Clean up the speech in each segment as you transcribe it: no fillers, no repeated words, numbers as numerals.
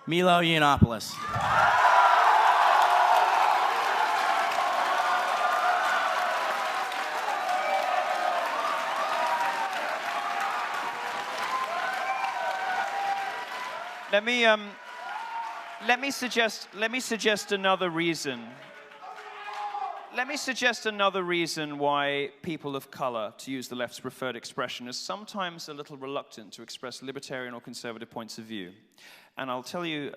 Milo Yiannopoulos. Let me suggest another reason. Let me suggest another reason why people of color, to use the left's preferred expression, are sometimes a little reluctant to express libertarian or conservative points of view. And I'll tell you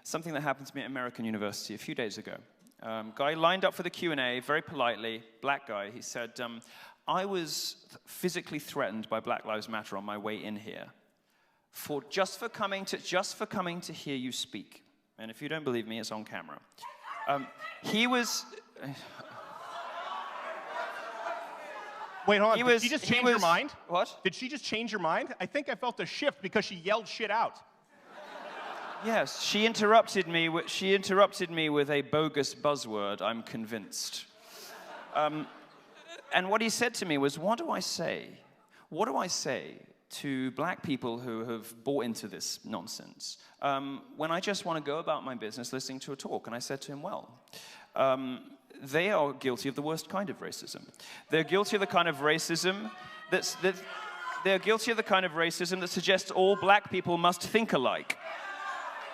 something that happened to me at American University a few days ago. Guy lined up for the Q&A, very politely, black guy. He said, I was physically threatened by Black Lives Matter on my way in here just for coming to hear you speak. And if you don't believe me, it's on camera. He was... Wait, hold on. Did she just change your mind? What? Did she just change your mind? I think I felt a shift because she yelled shit out. Yes, she interrupted me with a bogus buzzword, I'm convinced. And what he said to me was, what do I say? What do I say to black people who have bought into this nonsense when I just want to go about my business listening to a talk? And I said to him, well, they are guilty of the worst kind of racism. They're guilty of the kind of racism they're guilty of the kind of racism that suggests all black people must think alike.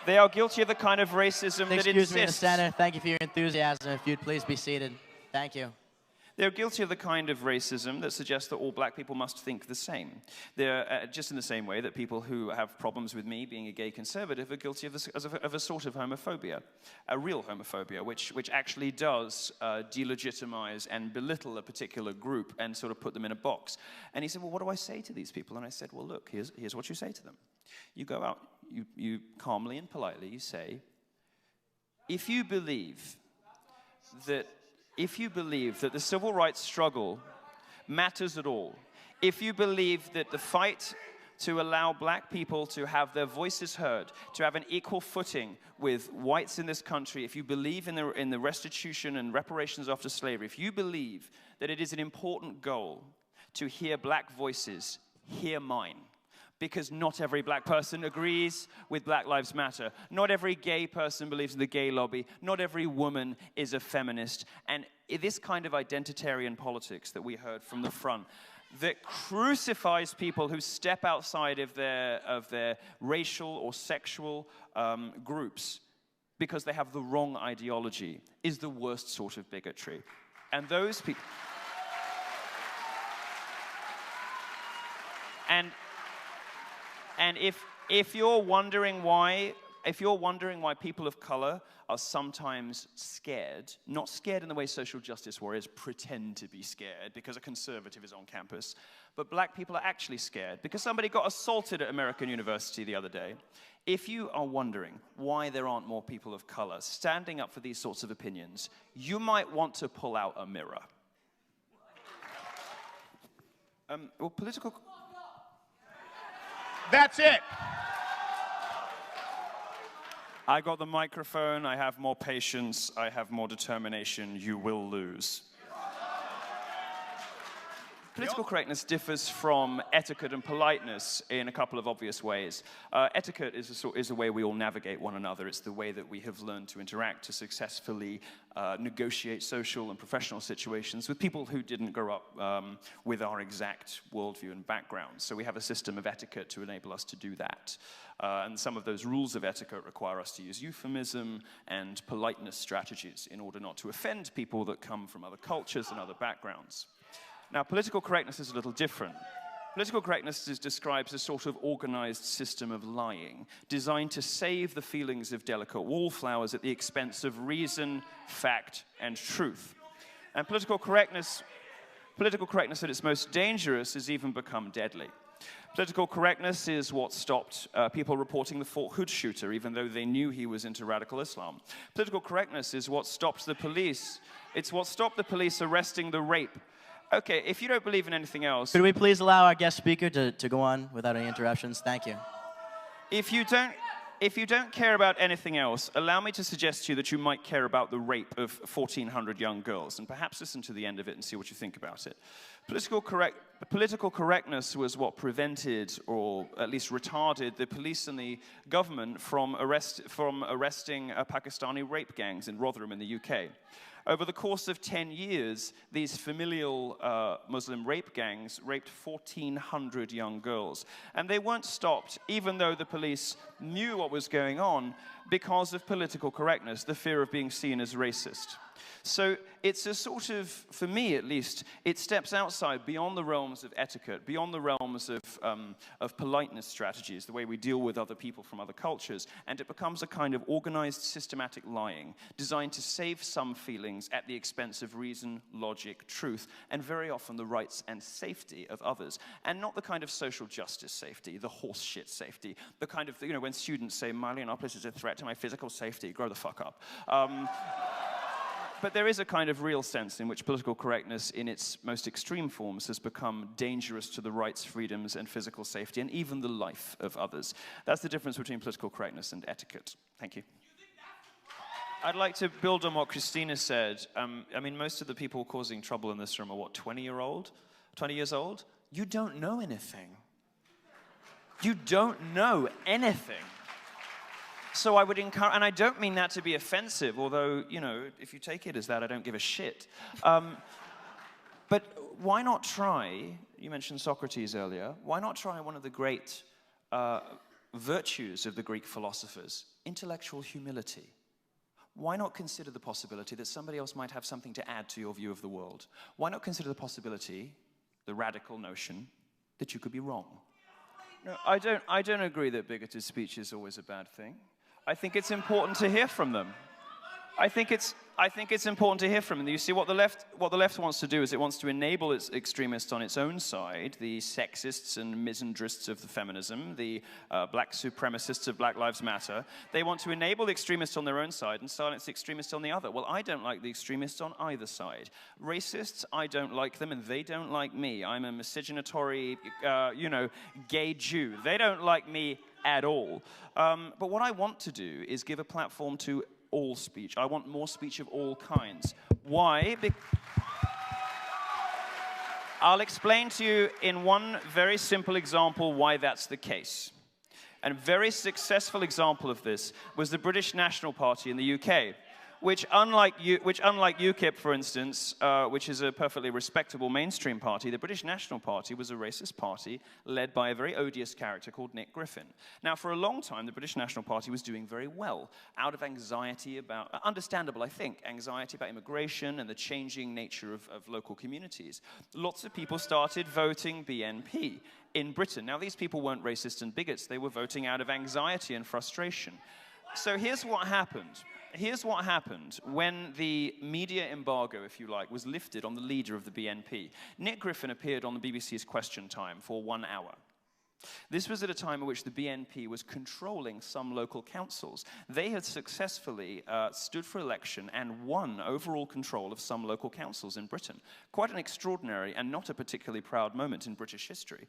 They are guilty of the kind of racism that insists... Excuse me, Mr. Senator. Thank you for your enthusiasm. If you'd please be seated. Thank you. They're guilty of the kind of racism that suggests that all black people must think the same. They're just in the same way that people who have problems with me being a gay conservative are guilty of a sort of homophobia, a real homophobia, which actually does delegitimize and belittle a particular group and sort of put them in a box. And he said, well, what do I say to these people? And I said, well, look, here's what you say to them. You go out, you calmly and politely, you say, if you believe that the civil rights struggle matters at all, if you believe that the fight to allow black people to have their voices heard, to have an equal footing with whites in this country, if you believe in the restitution and reparations after slavery, if you believe that it is an important goal to hear black voices, hear mine. Because not every black person agrees with Black Lives Matter. Not every gay person believes in the gay lobby. Not every woman is a feminist. And this kind of identitarian politics that we heard from the front that crucifies people who step outside of their racial or sexual groups because they have the wrong ideology is the worst sort of bigotry. And those people... And if you're wondering why people of color are sometimes scared, not scared in the way social justice warriors pretend to be scared because a conservative is on campus, but black people are actually scared because somebody got assaulted at American University the other day. If you are wondering why there aren't more people of color standing up for these sorts of opinions, you might want to pull out a mirror. Well, political... That's it. I got the microphone, I have more patience, I have more determination, you will lose. Political correctness differs from etiquette and politeness in a couple of obvious ways. Etiquette is a way we all navigate one another. It's the way that we have learned to interact, to successfully negotiate social and professional situations with people who didn't grow up with our exact worldview and background. So we have a system of etiquette to enable us to do that. And some of those rules of etiquette require us to use euphemism and politeness strategies in order not to offend people that come from other cultures and other backgrounds. Now, political correctness is a little different. Political correctness describes a sort of organized system of lying, designed to save the feelings of delicate wallflowers at the expense of reason, fact, and truth. And political correctness at its most dangerous has even become deadly. Political correctness is what stopped people reporting the Fort Hood shooter, even though they knew he was into radical Islam. Political correctness is what stopped the police. It's what stopped the police arresting the rape. Okay, if you don't believe in anything else... Could we please allow our guest speaker to go on without any interruptions? Thank you. If you if you don't care about anything else, allow me to suggest to you that you might care about the rape of 1,400 young girls, and perhaps listen to the end of it and see what you think about it. Political correctness was what prevented, or at least retarded, the police and the government from arresting Pakistani rape gangs in Rotherham in the UK. Over the course of 10 years, these familial Muslim rape gangs raped 1,400 young girls. And they weren't stopped, even though the police knew what was going on, because of political correctness, the fear of being seen as racist. So it's a sort of, for me at least, it steps outside, beyond the realms of etiquette, beyond the realms of politeness strategies, the way we deal with other people from other cultures, and it becomes a kind of organized, systematic lying, designed to save some feelings at the expense of reason, logic, truth, and very often the rights and safety of others. And not the kind of social justice safety, the horse shit safety, the kind of, when students say, Milo Yiannopoulos is a threat to my physical safety, grow the fuck up. But there is a kind of real sense in which political correctness in its most extreme forms has become dangerous to the rights, freedoms, and physical safety, and even the life of others. That's the difference between political correctness and etiquette. Thank you. I'd like to build on what Christina said. I mean, most of the people causing trouble in this room are, what, 20 years old? You don't know anything. You don't know anything. So I would encourage, and I don't mean that to be offensive, although, if you take it as that, I don't give a shit. But why not try, you mentioned Socrates earlier, why not try one of the great virtues of the Greek philosophers, intellectual humility? Why not consider the possibility that somebody else might have something to add to your view of the world? Why not consider the possibility, the radical notion, that you could be wrong? No, I don't agree that bigoted speech is always a bad thing. I think it's important to hear from them. I think it's important to hear from them. You see, what the left wants to do is it wants to enable its extremists on its own side, the sexists and misandrists of the feminism, the black supremacists of Black Lives Matter. They want to enable the extremists on their own side and silence the extremists on the other. Well, I don't like the extremists on either side. Racists, I don't like them, and they don't like me. I'm a miscegenatory, gay Jew. They don't like me at all. But what I want to do is give a platform to all speech. I want more speech of all kinds. Why? I'll explain to you in one very simple example why that's the case. And a very successful example of this was the British National Party in the UK, which unlike UKIP, for instance, which is a perfectly respectable mainstream party, the British National Party was a racist party led by a very odious character called Nick Griffin. Now, for a long time, the British National Party was doing very well, out of anxiety about, understandable, I think, anxiety about immigration and the changing nature of local communities. Lots of people started voting BNP in Britain. Now, these people weren't racist and bigots. They were voting out of anxiety and frustration. So here's what happened. Here's what happened when the media embargo, if you like, was lifted on the leader of the BNP. Nick Griffin appeared on the BBC's Question Time for 1 hour. This was at a time in which the BNP was controlling some local councils. They had successfully stood for election and won overall control of some local councils in Britain. Quite an extraordinary and not a particularly proud moment in British history.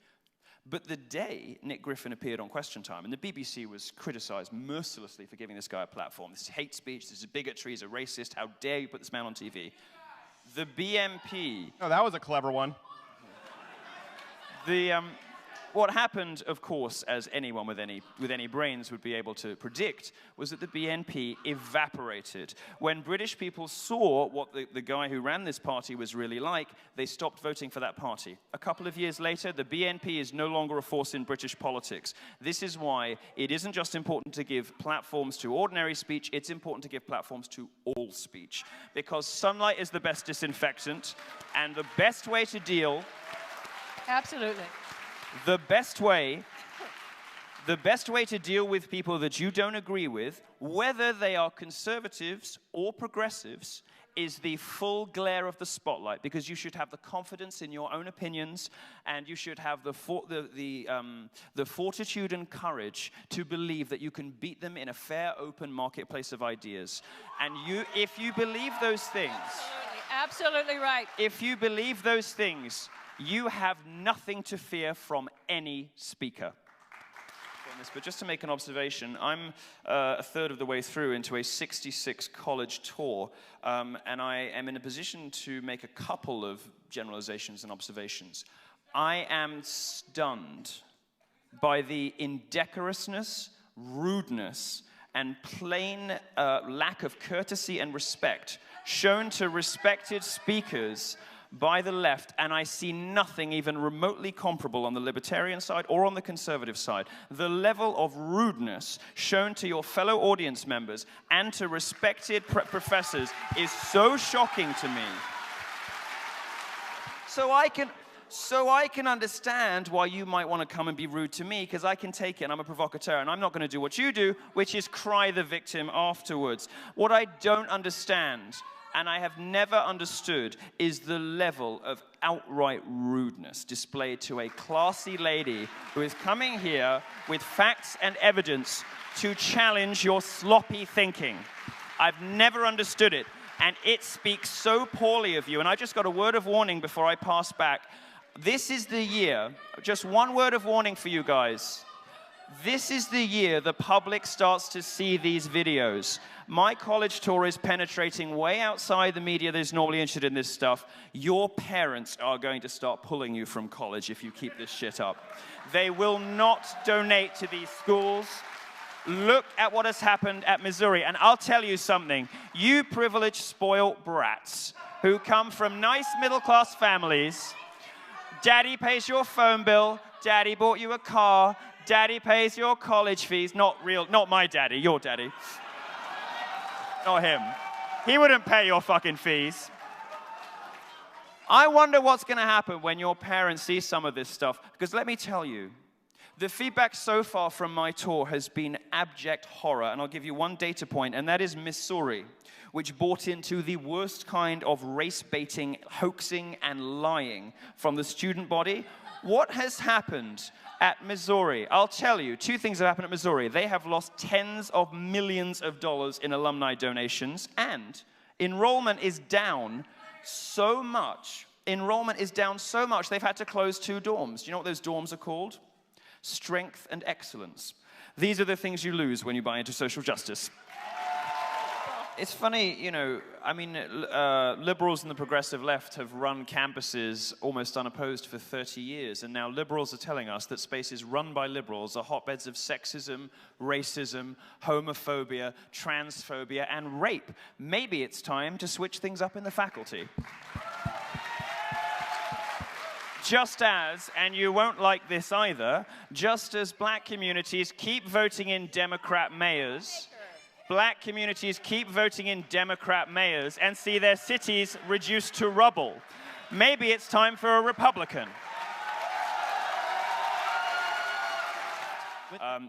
But the day Nick Griffin appeared on Question Time, and the BBC was criticized mercilessly for giving this guy a platform. This is hate speech, this is bigotry, he's a racist, how dare you put this man on TV? The BNP... Oh, that was a clever one. What happened, of course, as anyone with any brains would be able to predict, was that the BNP evaporated. When British people saw what the guy who ran this party was really like, they stopped voting for that party. A couple of years later, the BNP is no longer a force in British politics. This is why it isn't just important to give platforms to ordinary speech, it's important to give platforms to all speech. Because sunlight is the best disinfectant, and the best way to deal... Absolutely. The best way to deal with people that you don't agree with, whether they are conservatives or progressives, is the full glare of the spotlight, because you should have the confidence in your own opinions, and you should have the fortitude and courage to believe that you can beat them in a fair, open marketplace of ideas. And if you believe those things... Absolutely right. If you believe those things... you have nothing to fear from any speaker. this, but just to make an observation, I'm a third of the way through into a 66 college tour, and I am in a position to make a couple of generalizations and observations. I am stunned by the indecorousness, rudeness, and plain lack of courtesy and respect shown to respected speakers by the left, and I see nothing even remotely comparable on the libertarian side or on the conservative side. The level of rudeness shown to your fellow audience members and to respected professors is so shocking to me. So I can understand why you might want to come and be rude to me, because I can take it and I'm a provocateur, and I'm not going to do what you do, which is cry the victim afterwards. What I don't understand, and I have never understood, is the level of outright rudeness displayed to a classy lady who is coming here with facts and evidence to challenge your sloppy thinking. I've never understood it, and it speaks so poorly of you. And I just got a word of warning before I pass back. This is the year, just one word of warning for you guys. This is the year the public starts to see these videos. My college tour is penetrating way outside the media that is normally interested in this stuff. Your parents are going to start pulling you from college if you keep this shit up. They will not donate to these schools. Look at what has happened at Missouri. And I'll tell you something. You privileged, spoiled brats who come from nice middle-class families. Daddy pays your phone bill. Daddy bought you a car. Daddy pays your college fees. Not my daddy, your daddy. Not him. He wouldn't pay your fucking fees. I wonder what's going to happen when your parents see some of this stuff. Because let me tell you, the feedback so far from my tour has been abject horror. And I'll give you one data point, and that is Missouri, which bought into the worst kind of race-baiting, hoaxing, and lying from the student body. What has happened at Missouri? I'll tell you, two things have happened at Missouri. They have lost tens of millions of dollars in alumni donations, and enrollment is down so much. Enrollment is down so much, they've had to close 2 dorms. Do you know what those dorms are called? Strength and excellence. These are the things you lose when you buy into social justice. It's funny, you know, I mean, liberals and the progressive left have run campuses almost unopposed for 30 years, and now liberals are telling us that spaces run by liberals are hotbeds of sexism, racism, homophobia, transphobia, and rape. Maybe it's time to switch things up in the faculty. Just as, and you won't like this either, just as black communities keep voting in Democrat mayors, black communities keep voting in Democrat mayors and see their cities reduced to rubble. Maybe it's time for a Republican.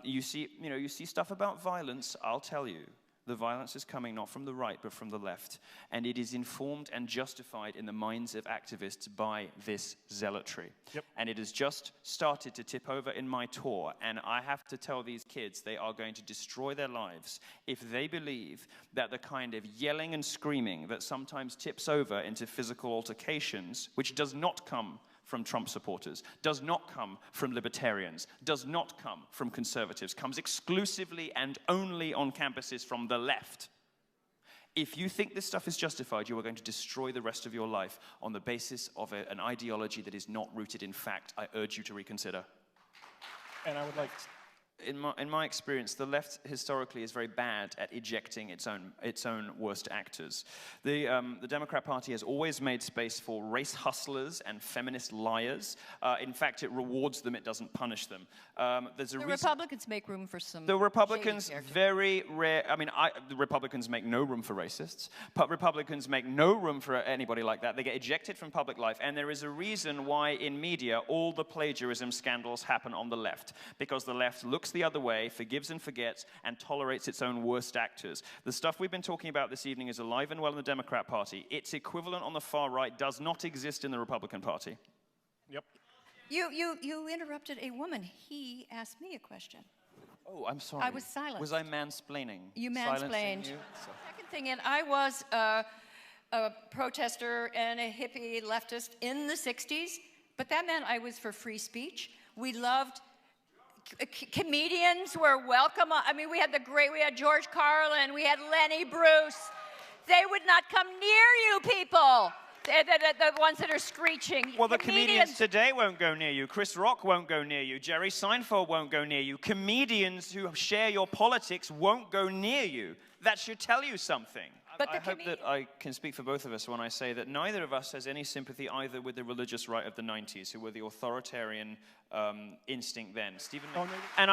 You see stuff about violence, I'll tell you. The violence is coming not from the right, but from the left. And it is informed and justified in the minds of activists by this zealotry. Yep. And it has just started to tip over in my tour. And I have to tell these kids they are going to destroy their lives if they believe that the kind of yelling and screaming that sometimes tips over into physical altercations, which does not come from Trump supporters, does not come from libertarians, does not come from conservatives, comes exclusively and only on campuses from the left. If you think this stuff is justified, you are going to destroy the rest of your life on the basis of an ideology that is not rooted in fact. I urge you to reconsider. And I would like in my experience, the left historically is very bad at ejecting its own worst actors. The Democrat Party has always made space for race hustlers and feminist liars. In fact, it rewards them; it doesn't punish them. The Republicans make room for some. The Republicans very rare. I mean, the Republicans make no room for racists. But Republicans make no room for anybody like that. They get ejected from public life, and there is a reason why in media all the plagiarism scandals happen on the left, because the left looks the other way, forgives and forgets, and tolerates its own worst actors. The stuff we've been talking about this evening is alive and well in the Democrat Party. Its equivalent on the far right does not exist in the Republican Party. Yep. You interrupted a woman. He asked me a question. Oh, I'm sorry. I was silent. Was I mansplaining? You mansplained. You? Second thing, and I was a protester and a hippie leftist in the 60s, but that meant I was for free speech. We loved comedians were welcome. I mean, we had George Carlin, we had Lenny Bruce. They would not come near you people. The ones that are screeching. Well, the comedians today won't go near you. Chris Rock won't go near you. Jerry Seinfeld won't go near you. Comedians who share your politics won't go near you. That should tell you something. But I hope that I can speak for both of us when I say that neither of us has any sympathy either with the religious right of the 90s, who were the authoritarian instinct then. Stephen, and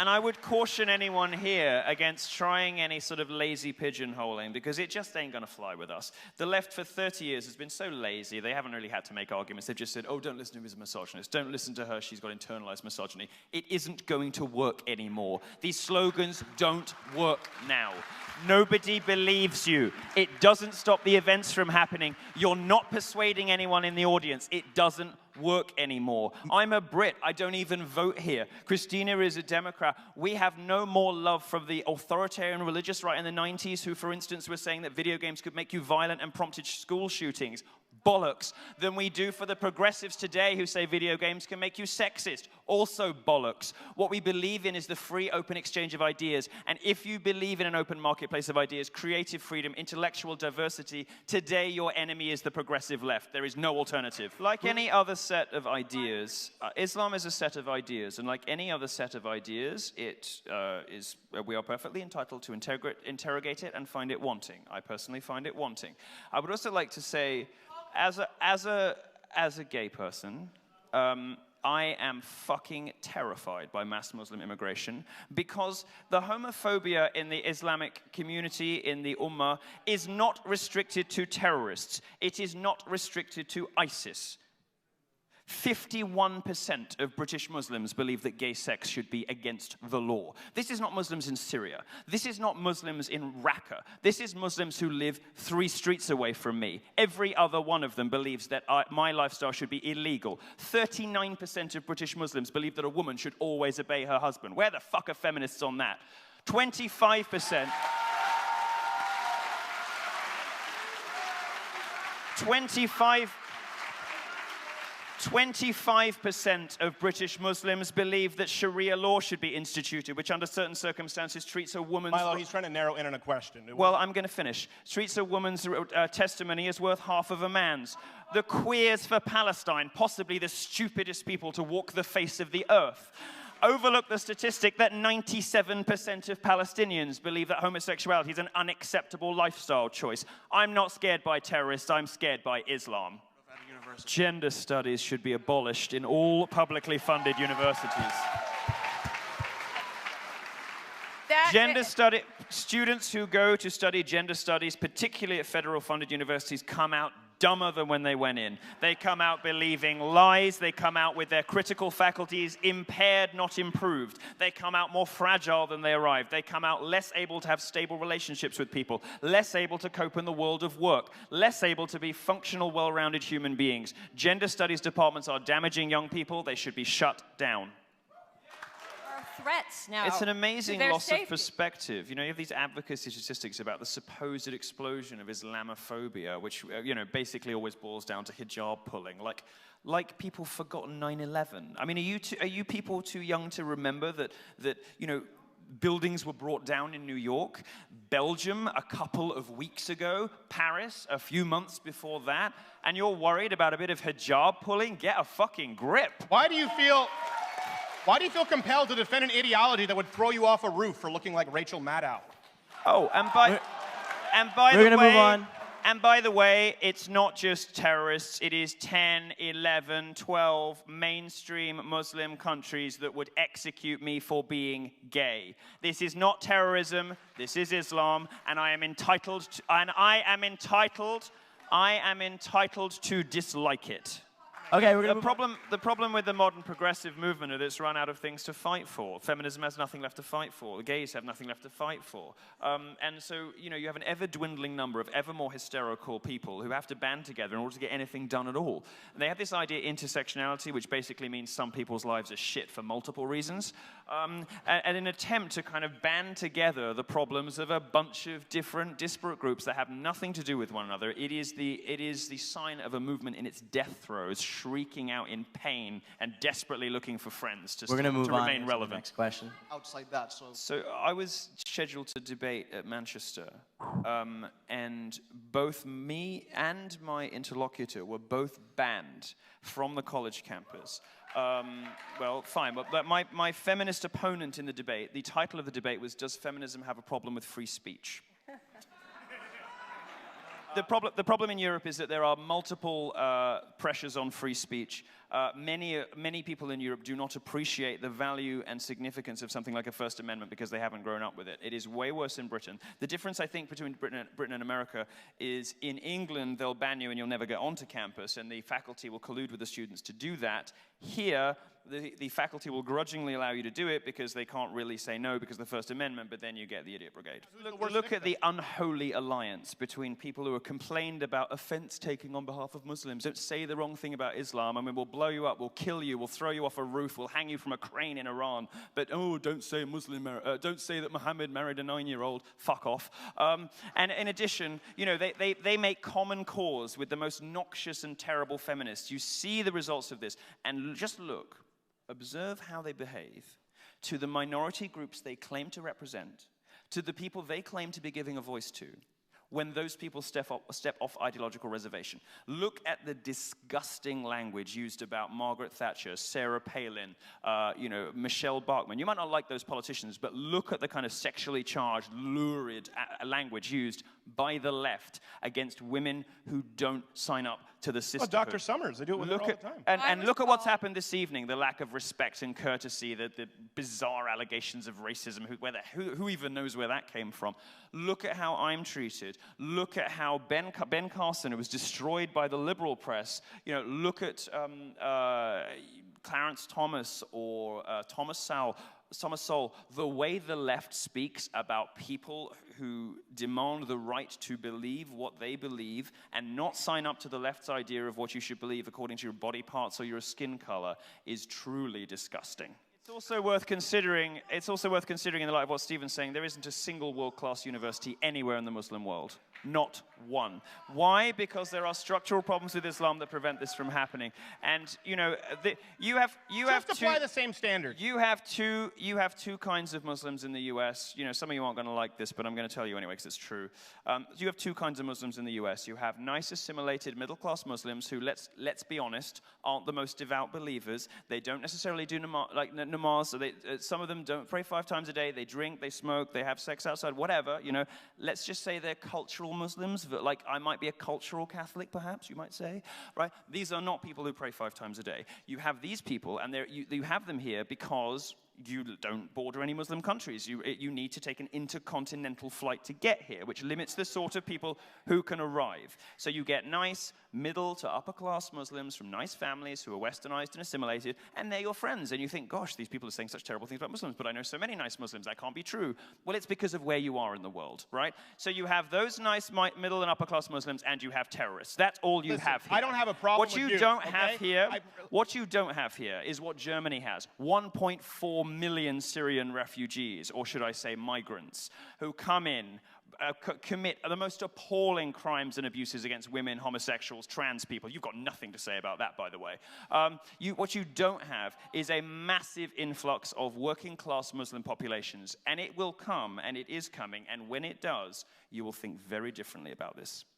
I would caution anyone here against trying any sort of lazy pigeonholing, because it just ain't going to fly with us. The left for 30 years has been so lazy, they haven't really had to make arguments. They've just said, oh, don't listen to him, he's a misogynist. Don't listen to her, she's got internalized misogyny. It isn't going to work anymore. These slogans don't work now. Nobody believes you. It doesn't stop the events from happening. You're not persuading anyone in the audience. It doesn't work anymore. I'm a Brit. I don't even vote here. Christina is a Democrat. We have no more love from the authoritarian religious right in the 90s, who, for instance, were saying that video games could make you violent and prompted school shootings. Bollocks. Than we do for the progressives today who say video games can make you sexist. Also bollocks. What we believe in is the free, open exchange of ideas. And if you believe in an open marketplace of ideas, creative freedom, intellectual diversity, today your enemy is the progressive left. There is no alternative. Like any other set of ideas, Islam is a set of ideas. And like any other set of ideas, we are perfectly entitled to interrogate it and find it wanting. I personally find it wanting. I would also like to say, as a gay person, I am fucking terrified by mass Muslim immigration, because the homophobia in the Islamic community, in the Ummah, is not restricted to terrorists. It is not restricted to ISIS. 51% of British Muslims believe that gay sex should be against the law. This is not Muslims in Syria. This is not Muslims in Raqqa. This is Muslims who live 3 streets away from me. Every other one of them believes that my lifestyle should be illegal. 39% of British Muslims believe that a woman should always obey her husband. Where the fuck are feminists on that? 25%. 25% of British Muslims believe that Sharia law should be instituted, which under certain circumstances treats a woman's... Milo, he's trying to narrow in on a question. Well, I'm going to finish. Treats a woman's testimony as worth half of a man's. The Queers for Palestine, possibly the stupidest people to walk the face of the earth, overlook the statistic that 97% of Palestinians believe that homosexuality is an unacceptable lifestyle choice. I'm not scared by terrorists, I'm scared by Islam. Gender studies should be abolished in all publicly funded universities. Students who go to study gender studies, particularly at federal funded universities, come out dumber than when they went in. They come out believing lies. They come out with their critical faculties impaired, not improved. They come out more fragile than they arrived. They come out less able to have stable relationships with people, less able to cope in the world of work, less able to be functional, well-rounded human beings. Gender studies departments are damaging young people. They should be shut down. Threats now. It's an amazing loss of perspective. You know, you have these advocacy statistics about the supposed explosion of Islamophobia, which, you know, basically always boils down to hijab pulling. Like people forgotten 9/11. I mean, are you people too young to remember that you know, buildings were brought down in New York, Belgium a couple of weeks ago, Paris a few months before that, and you're worried about a bit of hijab pulling? Get a fucking grip. Why do you feel compelled to defend an ideology that would throw you off a roof for looking like Rachel Maddow? Oh, and by the way, it's not just terrorists. It is 10, 11, 12 mainstream Muslim countries that would execute me for being gay. This is not terrorism. This is Islam, and I am entitled to dislike it. Okay, the problem with the modern progressive movement is it's run out of things to fight for. Feminism has nothing left to fight for. The gays have nothing left to fight for. And so, you know, you have an ever-dwindling number of ever more hysterical people who have to band together in order to get anything done at all. And they have this idea intersectionality, which basically means some people's lives are shit for multiple reasons. And an attempt to kind of band together the problems of a bunch of different disparate groups that have nothing to do with one another. It is the sign of a movement in its death throes. shrieking out in pain and desperately looking for friends to We're going to move on remain to relevant. the next question. Outside that, so So I was scheduled to debate at Manchester, and both me and my interlocutor were both banned from the college campus. Well, fine, but my feminist opponent in the debate, the title of the debate was, "Does feminism have a problem with free speech?" The problem in Europe is that there are multiple pressures on free speech. Many people in Europe do not appreciate the value and significance of something like a First Amendment because they haven't grown up with it. It is way worse in Britain. The difference, I think, between Britain and America is in England, they'll ban you and you'll never get onto campus, and the faculty will collude with the students to do that. Here, the faculty will grudgingly allow you to do it because they can't really say no because of the First Amendment, but then you get the idiot brigade. Look at the unholy alliance between people who are complained about offense-taking on behalf of Muslims. Don't say the wrong thing about Islam. I mean, we'll blow you up, we'll kill you, we'll throw you off a roof, we'll hang you from a crane in Iran. But, oh, don't say don't say that Muhammad married a 9-year-old. Fuck off. And in addition, you know, they make common cause with the most noxious and terrible feminists. You see the results of this, and just look. Observe how they behave to the minority groups they claim to represent, to the people they claim to be giving a voice to, when those people step off ideological reservation. Look at the disgusting language used about Margaret Thatcher, Sarah Palin, you know, Michelle Bachmann. You might not like those politicians, but look at the kind of sexually charged, lurid language used by the left against women who don't sign up to the sisterhood. Oh, Dr. Summers, they do it with her all the time. And look at what's happened this evening, the lack of respect and courtesy, the bizarre allegations of racism, who even knows where that came from. Look at how I'm treated. Look at how Ben Carson, who was destroyed by the liberal press, you know, look at Clarence Thomas or Thomas Sowell, the way the left speaks about people who demand the right to believe what they believe and not sign up to the left's idea of what you should believe according to your body parts or your skin color is truly disgusting. It's also worth considering in the light of what Stephen's saying, there isn't a single world-class university anywhere in the Muslim world. Not one. Why? Because there are structural problems with Islam that prevent this from happening. And you know, you have to apply the same standard. You have two kinds of Muslims in the U.S. You know, some of you aren't going to like this, but I'm going to tell you anyway because it's true. You have two kinds of Muslims in the U.S. You have nice, assimilated, middle-class Muslims who, let's be honest, aren't the most devout believers. They don't necessarily do namaz. So some of them don't pray 5 times a day. They drink, they smoke, they have sex outside, whatever. You know, let's just say they're cultural Muslims. Like I might be a cultural Catholic, perhaps you might say, right? These are not people who pray 5 times a day. You have these people, and you have them here because you don't border any Muslim countries. You need to take an intercontinental flight to get here, which limits the sort of people who can arrive. So you get nice, middle to upper class Muslims from nice families who are westernized and assimilated, and they're your friends. And you think, gosh, these people are saying such terrible things about Muslims, but I know so many nice Muslims, that can't be true. Well, it's because of where you are in the world, right? So you have those nice middle and upper class Muslims, and you have terrorists. That's all you have here. I don't have a problem what with you. What you don't have here is what Germany has. 1.4 million Syrian refugees, or should I say migrants, who come in, commit the most appalling crimes and abuses against women, homosexuals, trans people. You've got nothing to say about that, by the way. What you don't have is a massive influx of working-class Muslim populations, and it will come, and it is coming, and when it does, you will think very differently about this.